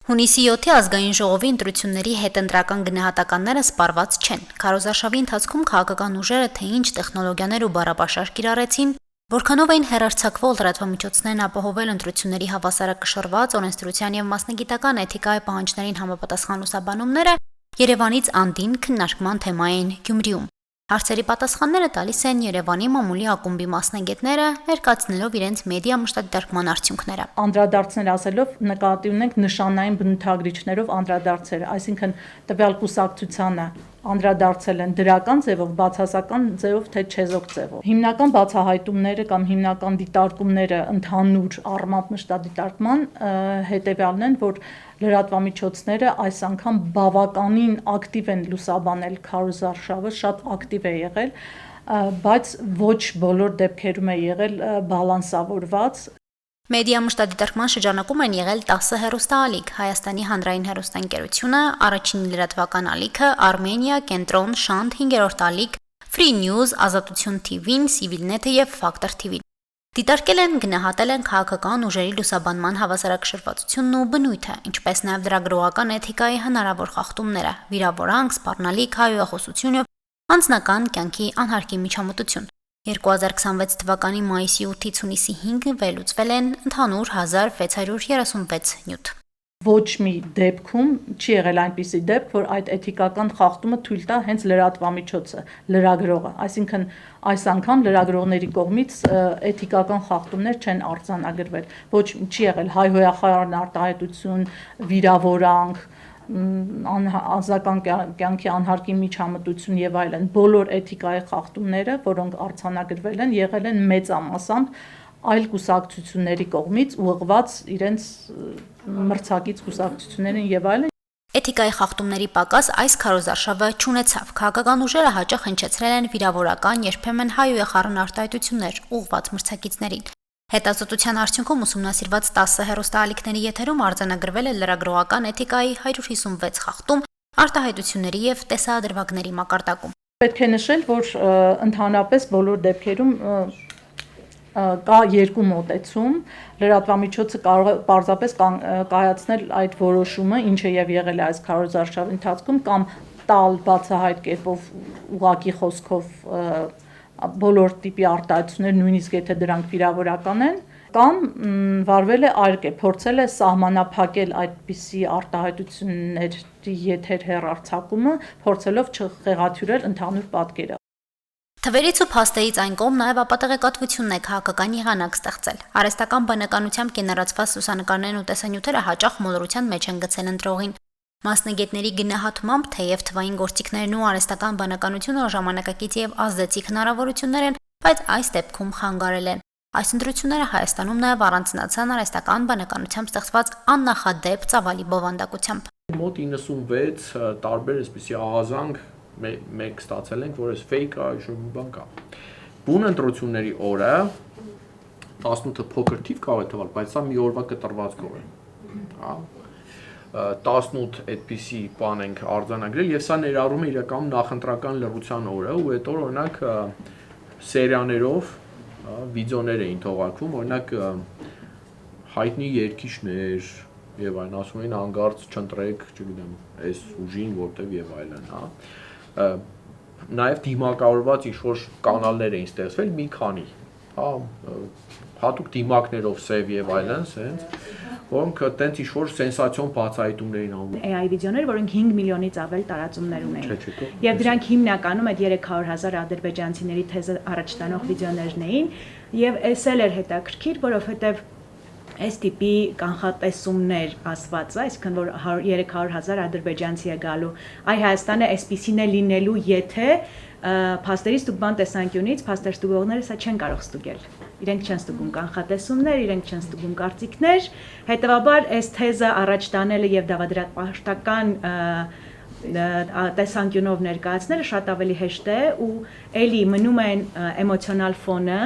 Հունիսի 7-ի ազգային ժողովի ընտրությունների հետընտրական գնահատականները սպառված չեն։ Քարոզարշավի ընթացքում քաղաքական ուժերը թե ինչ տեխնոլոգիաներ ու բառապաշար կիրառեցին, որքանով էին հեռարձակվող լրատվամիջոցներն ապահովել ընտրությունների հավասարակշռված օրենսդրության եւ մասնագիտական էթիկայի պահանջներին համապատասխան լուսաբանումները Երևանից անդին քննարկման թեմա էին Գյումրիում։ Հարցերի պատասխանները տալիս են Երևանի մամուլի ակումբի մասնագետները, ներկայացնելով իրենց մեդիա մշտադիտարկման արդյունքները։ Անդրադարձներ ասելով նկատի ունենք նշանային բնութագրիչներով անդրադարձերը, այսինքն տվյալ կուսակցությանը անդրադարձել են դրական ձևով, բացասական ձևով, թե չեզոք ձևով։ Հիմնական բացահայտումները կամ հիմնական դիտարկումները ընդհանուր առմամբ մշտադիտարկման հետևյալն են, որ լրատվամիջոցները այս անգամ բավականին ակտիվ են լուսաբանել քարոզարշավը, շատ ակտիվ է եղել, բայց ոչ բոլոր դեպքերում է եղել բալանսավորված։ Մեդիա մշտադիտարկման շրջանակում են եղել 10 հեռուստաալիք՝ Հայաստանի հանրային հեռուստաընկերությունը, առաջին լրատվական ալիքը, Armenia, Կենտրոն, Շանթ, 5-րդ ալիք, Free News, Ազատություն TV-ն, Civilnet-ը եւ Factor TV-ն։ Դիտարկել են, գնահատել են քաղաքական ուժերի լուսաբանման հավասարակշռվածությունն ու բնույթը, ինչպես նաեւ լրագրողական էթիկայի հնարավոր խախտումները, վիրավորանք, սպառնալիք, հայհոյախոսություն եւ անձնական կյանքի անհարկի միջամտություն։ 2026 թվականի մայիսի 8-ից հունիսի 5-ը վերլուծվել են ընդհանուր 1636 նյութ։ Ոչ մի դեպքում չի եղել այնպիսի դեպք, որ այդ էթիկական խախտումը թույլ տա հենց լրատվամիջոցը, լրագրողը, այսինքն այս անգամ լրագրողների կողմից էթիկական խախտումներ չեն արձանագրվել, ոչ չի եղել հայհոյախառն արտահայտություն, վիրավորանք, անձնական կյանքի անհարկի միջամտություն եւ այլն, բոլոր էթիկայի խախտումները, որոնք արձանագրվել են, եղել են մեծամասամբ այլ կուսակցությունների կողմից ուղղված իրենց մրցակից կուսակցություններին եւ այլն։ Էթիկայի խախտումների պակաս այս քարոզարշավը չունեցավ։ Քաղաքական ուժերը հաճախ հնչեցրել են վիրավորական, երբեմն հայհոյախառն արտահայտություններ ուղղված մրցակիցներին։ Հետազոտության արդյունքում ուսումնասիրված 10 հեռուստաալիքների եթերում արձանագրվել է լրագրողական էթիկայի 156 խախտում արտահայտությունների եւ տեսահադրվագների մակարդակում։ Պետք է նշել, որ ընդհանրապես բոլոր դեպքերում կա երկու մոտեցում, լրատվամիջոցը կարող է պարզապես կայացնել այդ որոշումը, ինչը եւ եղել է այս քարոզարշավի ընթացքում, կամ տալ բացահայտ կերպով ուղղակի խոսքով բոլոր տիպի արտահայտություններ, նույնիսկ եթե դրանք վիրավորական են, կամ վարվել է այլ կերպ, փորձել է սահմանափակել այդպիսի արտահայտությունների եթեր հեռարձակումը, փորձելով չխեղաթյուրել ընդհանուր պատկերը։ Թվերից ու փաստերից այն կողմ նաև ապատեղեկատվությունն է քաղաքական եղանակ ստեղծել։ Արհեստական բանականությամբ կենարացված լուսանկարներն ու տեսանյութերը հաճախ մոլորության մեջ են գցել ընտրողին։ Մասնագետների գնահատմամբ, թեև թվային գործիքներն ու արհեստական բանականությունը ժամանակակից եւ ազդեցիկ հնարավորություններ են, բայց այս դեպքում խանգարել են։ Այս ընտրությունները Հայաստանում նաև առանձնացան արհեստական բանականությամբ ստեղծված աննախադեպ ծավալի բովանդակությամբ։ Մոտ 96 տարբեր այսպիսի աղազանք մեկ ստացել ենք, որ այս fake-ը ինչ-որ մի բան կա։ Բուն ընտրությունների օրը 18-ը փոքր թիվ կարող է թվալ, բայց սա մի օրվա կտրվածքով է։ Հա 18 այդպիսի բան ենք արձանագրել եւ սա ներառում է իրականում նախընտրական լռության օրը ու այդ օրը օրինակ սերիաներով վիդեոներ էին թողարկվում, օրինակ հայտնի երգիչներ եւ այն ասում էին անգարց չընտրեք, չգիտեմ, այս ուժին որտեվ եւ այլն, հա։ Նաեւ դիմակայորված ինչ-որ կանալներ էին ստեղծվել մի քանի, հա, հատուկ դիմակներով սև եւ այլն, սենց, որոնք տենց ինչ-որ սենսացիոն բացահայտումներ էին անում։ AI վիդեոներ, որոնք 5 միլիոնից ավել տարածումներ ունեին։ Եվ դրանք հիմնականում այդ 300,000 ադրբեջանցիների թեզը առաջ տանող վիդեոներն էին, եւ էս էլ էր հետաքրքիր, որովհետեւ այս տիպի կանխատեսումներ ասվածը, այսինքն որ 300,000 ադրբեջանցի է գալու, այ Հայաստանը այսպիսին է լինելու, եթե փաստերի ստուգման տեսանկյունից փաստեր ստուգողները սա չեն կարող ստուգել։ Իրենք չեն ստուգում կանխատեսումներ, իրենք չեն ստուգում կարծիքներ, հետեւաբար այս թեզը առաջ տանելը եւ դավադրապաշտական տեսանկյունով ներկայացնելը շատ ավելի հեշտ է ու էլի մնում են էմոցիոնալ ֆոնը։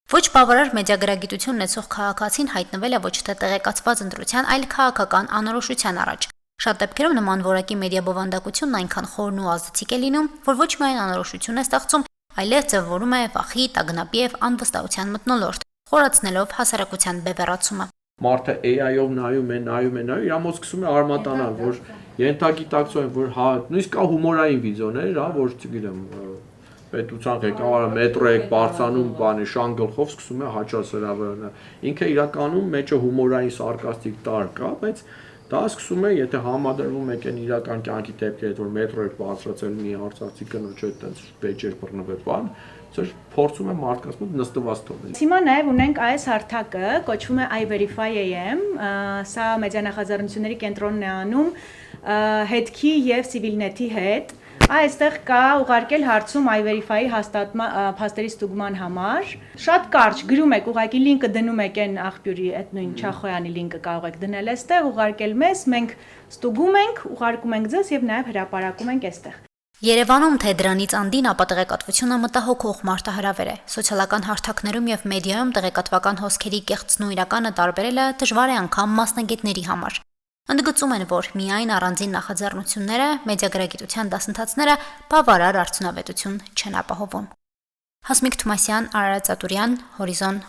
Ոչ բավարար մեդիագրագիտություն ունեցող քաղաքացին հայտնվել է ոչ թե տեղեկացված ընտրության, այլ քաղաքական անորոշության առաջ։ Շատ դեպքերում նման որակի մեդիա բովանդակությունն այնքան խորն ու ազդեցիկ է լինում, որ ոչ միայն անորոշություն է ստեղծում, այլև ձևավորում է վախի, տագնապի եւ անվստահության մթնոլորտ, խորացնելով հասարակության բևեռացումը։ Մարդը AI-ով նայում է, իր մոտ սկսում է արմատանալ, որ ենթագիտակցում են, որ հա, նույնիսկ կա հումորային վիդեոներ, հա, որ չգիտեմ, պետության ղեկավարը մետրո եք բարձանում, բանի շան գլխով սկսում է հաճած սրա վրա։ Ինքը իրականում մեջը հումորային սարկաստիկ տար կա, բայց դա սկսում է, եթե համադրվում եք այն իրական կյանքի դեպքերը, որ մետրո եք բարձրացել մի արցախցի կնոջ հետ այդպես վեճեր բռնվել բան, ծեր փորձում է մարդկանց մոտ նստված թողնել։ Հիմա նաև ունենք այս հարթակը, կոչվում է iVerify AM, սա մեդիանախաձեռնությունների կենտրոնն է անում հետքի եւ Civilnet-ի հետ։ Այստեղ կա ուղարկել հարցում iVerify-ի փաստերի ստուգման համար։ Շատ կարճ գրում եք, ուղղակի լինկը դնում եք այն աղբյուրի, այդ նույն Չախոյանի լինկը կարող եք դնել այստեղ, ուղարկել մեզ, մենք ստուգում ենք, ուղարկում ենք ձեզ եւ նաև հրապարակում ենք այստեղ։ Երևանում թե դրանից անդին ապատեղեկատվությունը մտահոգող մարտահրավեր է։ Սոցիալական հարթակներում եւ մեդիայում տեղեկատվական հոսքերի կեղծն ու իրականը տարբերելը դժվար է անգամ մասնագետների համար։ Ընդգծում են, որ միայն առանձին նախաձեռնությունները, մեդիագրագիտության դասընթացները բավարար արդյունավետություն չեն ապահովում։ Հասմիկ Թումասյան, Արարատ Ծատուրյան, Հորիզոն